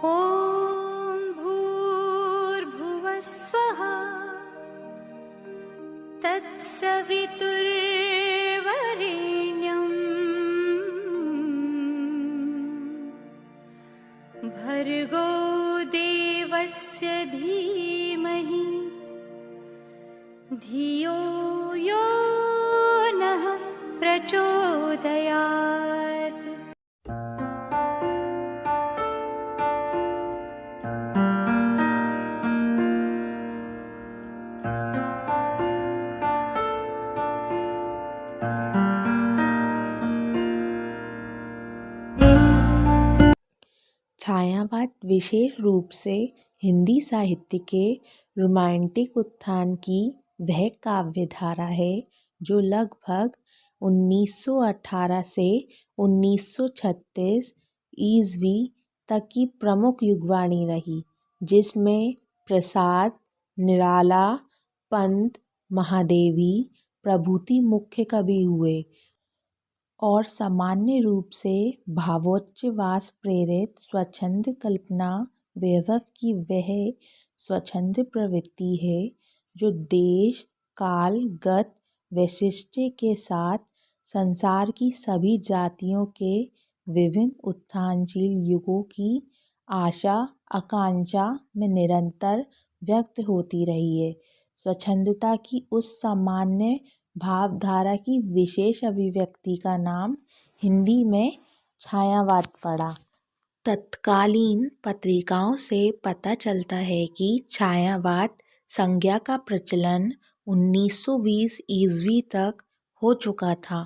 ॐ भूर्भुवः स्वः तत्सवितुर्वरेण्यं भर्गो देवस्य धीमहि धियो यो नः प्रचोदयात्। छायावाद विशेष रूप से हिंदी साहित्य के रोमांटिक उत्थान की वह काव्य धारा है जो लगभग 1918 से 1936 ईस्वी तक की प्रमुख युगवाणी रही, जिसमें प्रसाद, निराला, पंत, महादेवी प्रभृति मुख्य कवि हुए और सामान्य रूप से भावोच्छ्वास प्रेरित स्वच्छंद कल्पना वैभव की वह स्वच्छंद प्रवृत्ति है जो देश काल गत वैशिष्ट्य के साथ संसार की सभी जातियों के विभिन्न उत्थानशील युगों की आशा आकांक्षा में निरंतर व्यक्त होती रही है। स्वच्छंदता की उस सामान्य भावधारा की विशेष अभिव्यक्ति का नाम हिंदी में छायावाद पड़ा। तत्कालीन पत्रिकाओं से पता चलता है कि छायावाद संज्ञा का प्रचलन 1920 ईस्वी तक हो चुका था।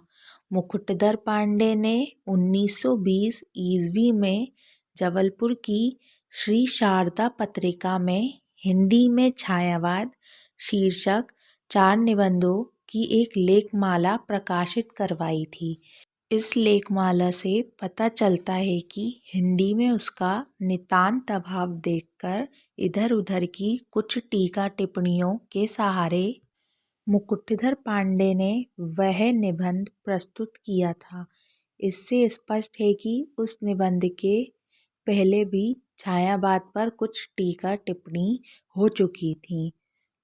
मुकुटधर पांडे ने 1920 ईस्वी में जबलपुर की श्री शारदा पत्रिका में हिंदी में छायावाद शीर्षक 4 निबंधों की एक लेखमाला प्रकाशित करवाई थी। इस लेखमाला से पता चलता है कि हिंदी में उसका नितांत अभाव देखकर इधर उधर की कुछ टीका टिप्पणियों के सहारे मुकुटधर पांडे ने वह निबंध प्रस्तुत किया था। इससे स्पष्ट है कि उस निबंध के पहले भी छायावाद पर कुछ टीका टिप्पणी हो चुकी थी।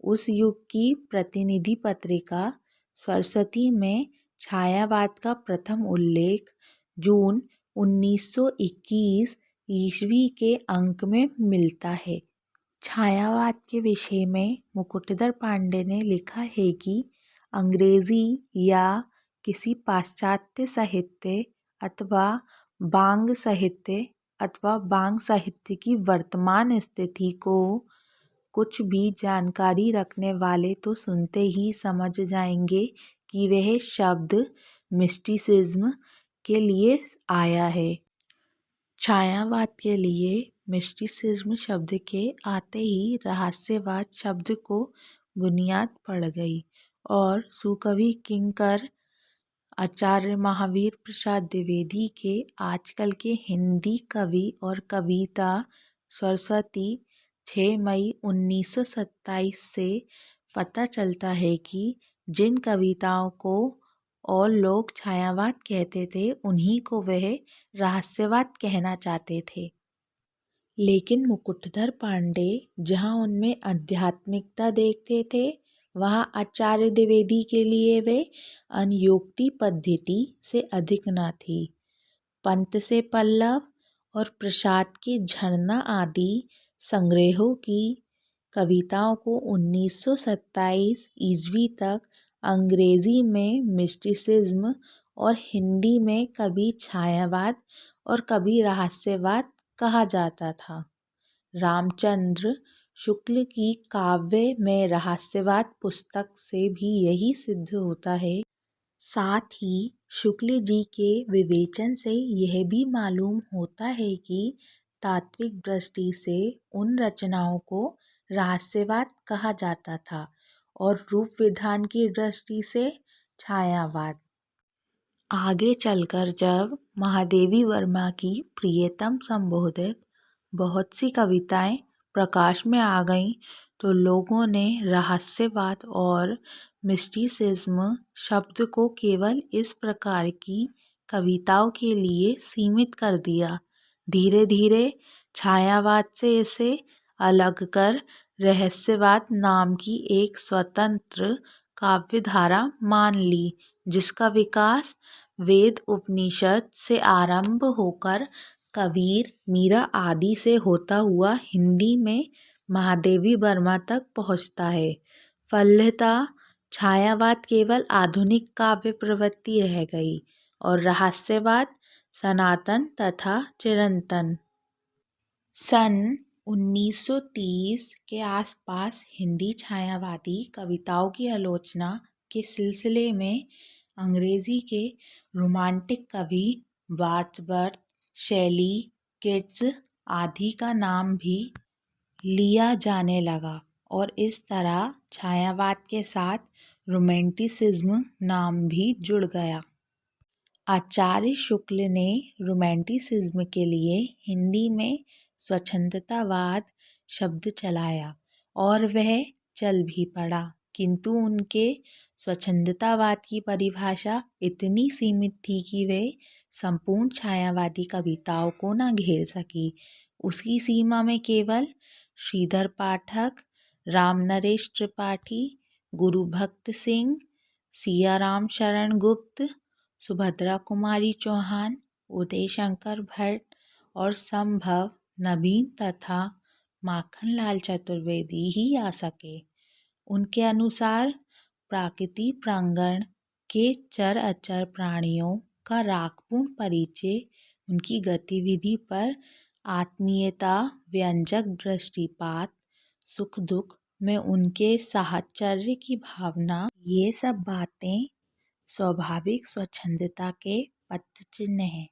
उस युग की प्रतिनिधि पत्रिका सरस्वती में छायावाद का प्रथम उल्लेख जून 1921 ईस्वी के अंक में मिलता है। छायावाद के विषय में मुकुटधर पांडे ने लिखा है कि अंग्रेजी या किसी पाश्चात्य साहित्य अथवा बांग साहित्य की वर्तमान स्थिति को कुछ भी जानकारी रखने वाले तो सुनते ही समझ जाएंगे कि वह शब्द मिस्टिसिज्म के लिए आया है। छायावाद के लिए मिस्टिसिज्म शब्द के आते ही रहस्यवाद शब्द को बुनियाद पड़ गई और सुकवि किंकर आचार्य महावीर प्रसाद द्विवेदी के आजकल के हिंदी कवि और कविता सरस्वती 6 मई 1927 से पता चलता है कि जिन कविताओं को और लोग छायावाद कहते थे उन्हीं को वह रहस्यवाद कहना चाहते थे। लेकिन मुकुटधर पांडे जहाँ उनमें आध्यात्मिकता देखते थे वहाँ आचार्य द्विवेदी के लिए वे अनुयोक्ति पद्धति से अधिक न थी। पंत से पल्लव और प्रसाद के झरना आदि संग्रहों की कविताओं को 1927 ईस्वी तक अंग्रेजी में मिस्टिसिज्म और हिंदी में कभी छायावाद और कभी रहस्यवाद कहा जाता था। रामचंद्र शुक्ल की काव्य में रहस्यवाद पुस्तक से भी यही सिद्ध होता है। साथ ही शुक्ल जी के विवेचन से यह भी मालूम होता है कि तात्विक दृष्टि से उन रचनाओं को रहस्यवाद कहा जाता था और रूप विधान की दृष्टि से छायावाद। आगे चलकर जब महादेवी वर्मा की प्रियतम संबोधित बहुत सी कविताएं प्रकाश में आ गईं तो लोगों ने रहस्यवाद और मिस्टिसिज्म शब्द को केवल इस प्रकार की कविताओं के लिए सीमित कर दिया। धीरे धीरे छायावाद से इसे अलग कर रहस्यवाद नाम की एक स्वतंत्र काव्यधारा मान ली, जिसका विकास वेद उपनिषद से आरंभ होकर कबीर, मीरा आदि से होता हुआ हिंदी में महादेवी वर्मा तक पहुँचता है। फलतः छायावाद केवल आधुनिक काव्य प्रवृत्ति रह गई और रहस्यवाद सनातन तथा चिरंतन। सन 1930 के आसपास हिंदी छायावादी कविताओं की आलोचना के सिलसिले में अंग्रेजी के रोमांटिक कवि वर्ड्सवर्थ, शेली, किट्स आदि का नाम भी लिया जाने लगा और इस तरह छायावाद के साथ रोमांटिसिज्म नाम भी जुड़ गया। आचार्य शुक्ल ने रोमांटिसिज्म के लिए हिंदी में स्वच्छंदतावाद शब्द चलाया और वह चल भी पड़ा, किंतु उनके स्वच्छंदतावाद की परिभाषा इतनी सीमित थी कि वे संपूर्ण छायावादी कविताओं को न घेर सकी। उसकी सीमा में केवल श्रीधर पाठक, रामनरेश त्रिपाठी, गुरुभक्त सिंह, सियाराम शरण गुप्त, सुभद्रा कुमारी चौहान, उदय शंकर भट्ट और संभव नवीन तथा माखनलाल चतुर्वेदी ही आ सके। उनके अनुसार प्राकृतिक प्रांगण के चर अचर प्राणियों का रागपूर्ण परिचय उनकी गतिविधि पर आत्मीयता व्यंजक दृष्टिपात, सुख दुख में उनके साहचर्य की भावना, ये सब बातें स्वाभाविक स्वच्छंदता के पदचिह्न हैं।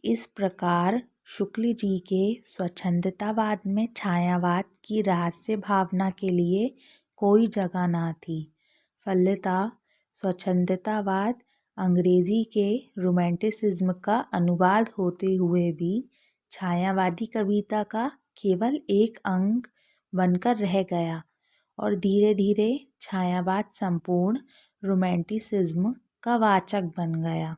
इस प्रकार शुक्ल जी के स्वच्छंदतावाद में छायावाद की रहस्य भावना के लिए कोई जगह न थी। फलतः स्वच्छंदतावाद अंग्रेजी के रोमांटिसिज्म का अनुवाद होते हुए भी छायावादी कविता का केवल एक अंग बनकर रह गया और धीरे धीरे छायावाद संपूर्ण रोमांटिसिज्म का वाचक बन गया।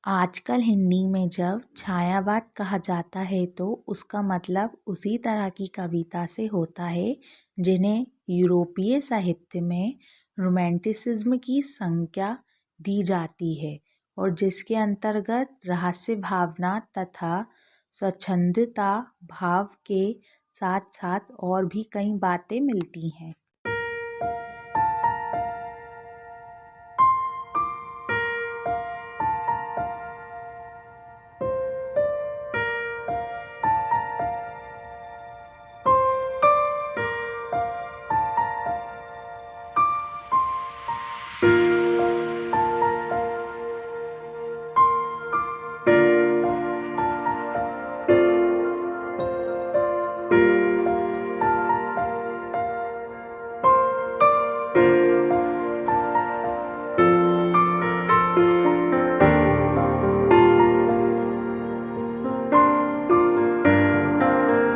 आजकल हिंदी में जब छायावाद कहा जाता है तो उसका मतलब उसी तरह की कविता से होता है जिन्हें यूरोपीय साहित्य में रोमांटिसिज्म की संज्ञा दी जाती है और जिसके अंतर्गत रहस्य भावना तथा स्वच्छंदता भाव के साथ साथ और भी कई बातें मिलती हैं।